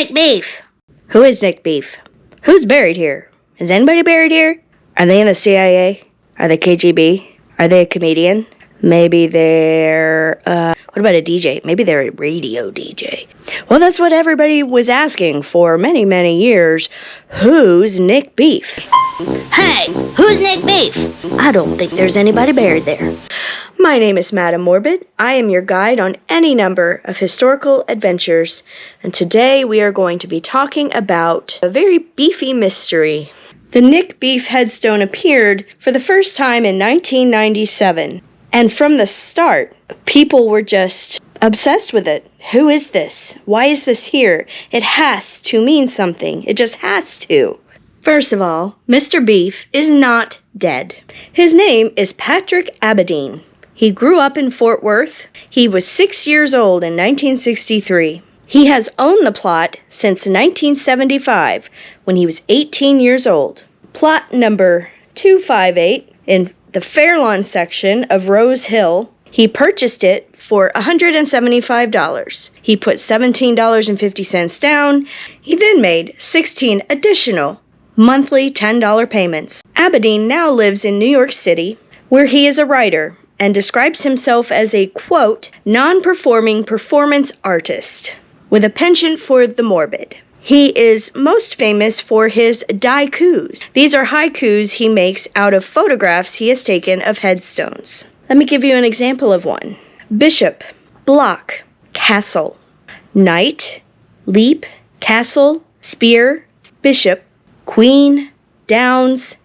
Nick Beef? Who is Nick Beef? Who's buried here? Is anybody buried here? Are they in the CIA? Are they KGB? Are they a comedian? Maybe they're, what about a DJ? Maybe they're a radio DJ. Well, that's what everybody was asking for many, many years. Who's Nick Beef? Hey, who's Nick Beef? I don't think there's anybody buried there. My name is Madam Morbid. I am your guide on any number of historical adventures, and today we are going to be talking about a very beefy mystery. The Nick Beef headstone appeared for the first time in 1997, and from the start, people were just obsessed with it. Who is this? Why is this here? It has to mean something. It just has to. First of all, Mr. Beef is not dead. His name is Patrick Abedin. He grew up in Fort Worth. He was 6 years old in 1963. He has owned the plot since 1975, when he was 18 years old. Plot number 258 in the Fairlawn section of Rose Hill. He purchased it for $175. He put $17.50 down. He then made 16 additional monthly $10 payments. Abedin now lives in New York City, where he is a writer and describes himself as a, quote, non-performing performance artist with a penchant for the morbid. He is most famous for his daikus. These are haikus he makes out of photographs he has taken of headstones. Let me give you an example of one. Bishop, block, castle, knight, leap, castle, spear, bishop, queen, downs,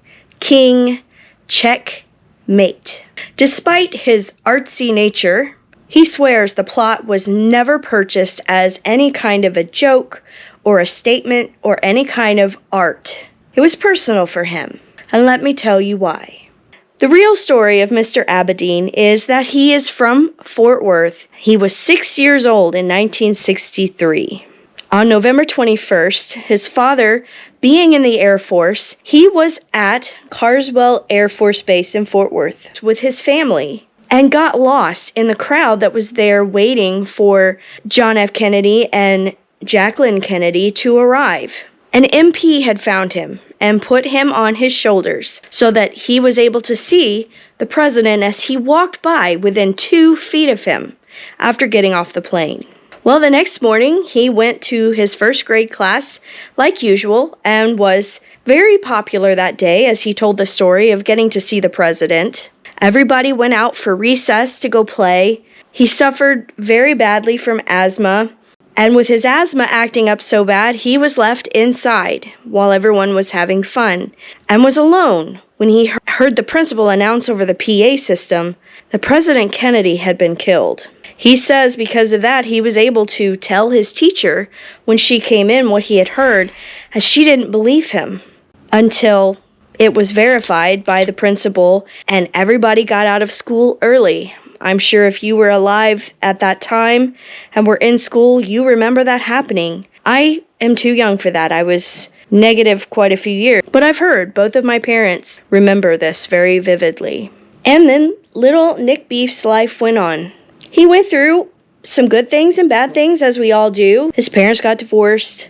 king, check, mate. Despite his artsy nature, he swears the plot was never purchased as any kind of a joke or a statement or any kind of art. It was personal for him, and let me tell you why. The real story of Mr. Abedin is that he is from Fort Worth. He was 6 years old in 1963. On November 21st, his father, being in the Air Force, he was at Carswell Air Force Base in Fort Worth with his family and got lost in the crowd that was there waiting for John F. Kennedy and Jacqueline Kennedy to arrive. An MP had found him and put him on his shoulders so that he was able to see the president as he walked by within 2 feet of him after getting off the plane. Well, the next morning, he went to his first grade class like usual and was very popular that day as he told the story of getting to see the president. Everybody went out for recess to go play. He suffered very badly from asthma, and with his asthma acting up so bad, he was left inside while everyone was having fun and was alone when he heard the principal announce over the PA system that President Kennedy had been killed. He says because of that, he was able to tell his teacher when she came in what he had heard, as she didn't believe him until it was verified by the principal and everybody got out of school early. I'm sure if you were alive at that time and were in school, you remember that happening. I am too young for that. I was negative quite a few years, but I've heard both of my parents remember this very vividly. And then little Nick Beef's life went on. He went through some good things and bad things, as we all do. His parents got divorced.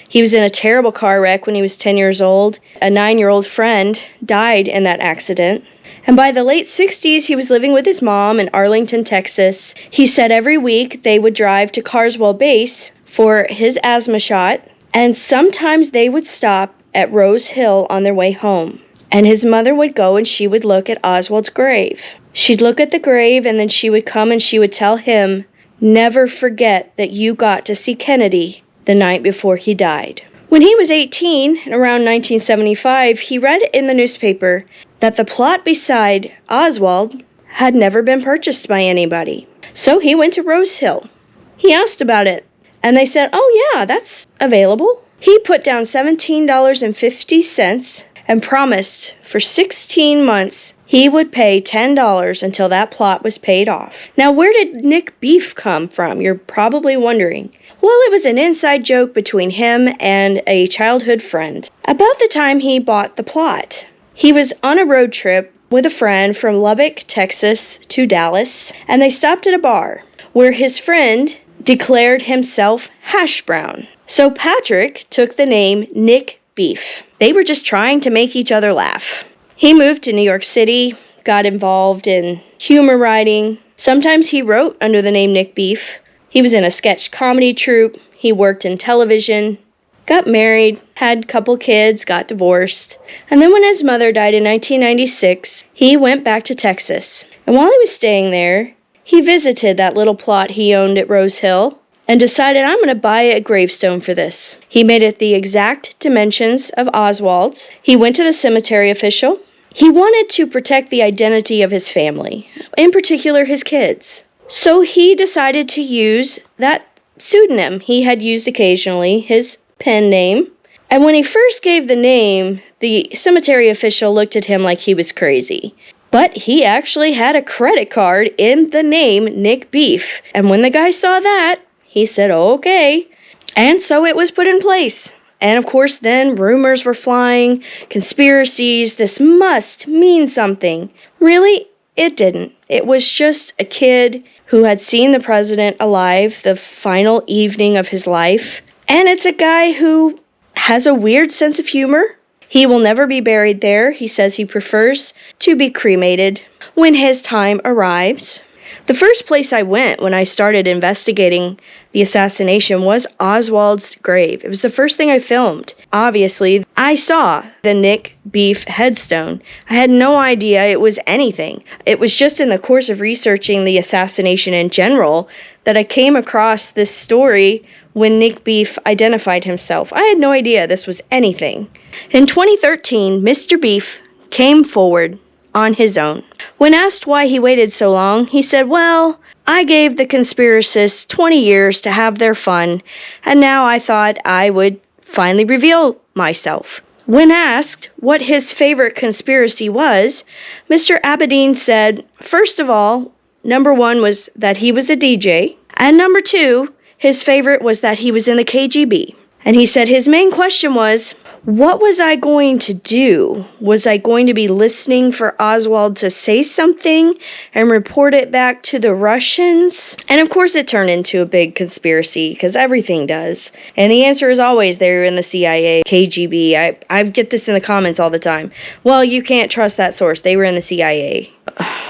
He was in a terrible car wreck when he was 10 years old. A 9-year-old friend died in that accident. And by the late 60s, he was living with his mom in Arlington, Texas. He said every week they would drive to Carswell Base for his asthma shot, and sometimes they would stop at Rose Hill on their way home. And his mother would go and she would look at Oswald's grave. She'd look at the grave and then she would come and she would tell him, "Never forget that you got to see Kennedy the night before he died." When he was 18, around 1975, he read in the newspaper that the plot beside Oswald had never been purchased by anybody. So he went to Rose Hill. He asked about it, and they said, "Oh yeah, that's available." He put down $17.50 and promised for 16 months he would pay $10 until that plot was paid off. Now, where did Nick Beef come from? You're probably wondering. Well, it was an inside joke between him and a childhood friend. About the time he bought the plot, he was on a road trip with a friend from Lubbock, Texas to Dallas, and they stopped at a bar where his friend declared himself Hash Brown. So Patrick took the name Nick Beef. They were just trying to make each other laugh. He moved to New York City, got involved in humor writing. Sometimes he wrote under the name Nick Beef. He was in a sketch comedy troupe. He worked in television, got married, had a couple kids, got divorced. And then when his mother died in 1996, he went back to Texas. And while he was staying there, he visited that little plot he owned at Rose Hill and decided, I'm going to buy a gravestone for this. He made it the exact dimensions of Oswald's. He went to the cemetery official. He wanted to protect the identity of his family, in particular his kids. So he decided to use that pseudonym he had used occasionally, his pen name. And when he first gave the name, the cemetery official looked at him like he was crazy. But he actually had a credit card in the name Nick Beef. And when the guy saw that, he said, okay. And so it was put in place. And of course, then rumors were flying, conspiracies, this must mean something. Really, it didn't. It was just a kid who had seen the president alive the final evening of his life. And it's a guy who has a weird sense of humor. He will never be buried there. He says he prefers to be cremated when his time arrives. The first place I went when I started investigating the assassination was Oswald's grave. It was the first thing I filmed. Obviously, I saw the Nick Beef headstone. I had no idea it was anything. It was just in the course of researching the assassination in general that I came across this story when Nick Beef identified himself. I had no idea this was anything. In 2013, Mr. Beef came forward on his own. When asked why he waited so long, he said, well, I gave the conspiracists 20 years to have their fun, and now I thought I would finally reveal myself. When asked what his favorite conspiracy was, Mr. Abedin said, first of all, number one was that he was a DJ, and number two, his favorite was that he was in the KGB. And he said his main question was, what was I going to do? Was I going to be listening for Oswald to say something and report it back to the Russians? And of course it turned into a big conspiracy, because everything does. And the answer is always they were in the CIA, KGB. I get this in the comments all the time. Well, you can't trust that source. They were in the CIA.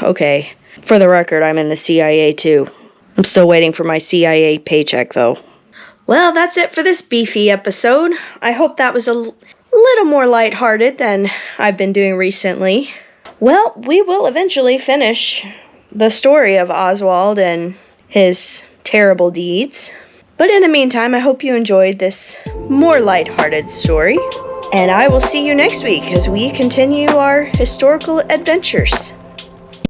Okay. For the record, I'm in the CIA too. I'm still waiting for my CIA paycheck though. Well, that's it for this beefy episode. I hope that was a little more lighthearted than I've been doing recently. Well, we will eventually finish the story of Oswald and his terrible deeds. But in the meantime, I hope you enjoyed this more lighthearted story. And I will see you next week as we continue our historical adventures.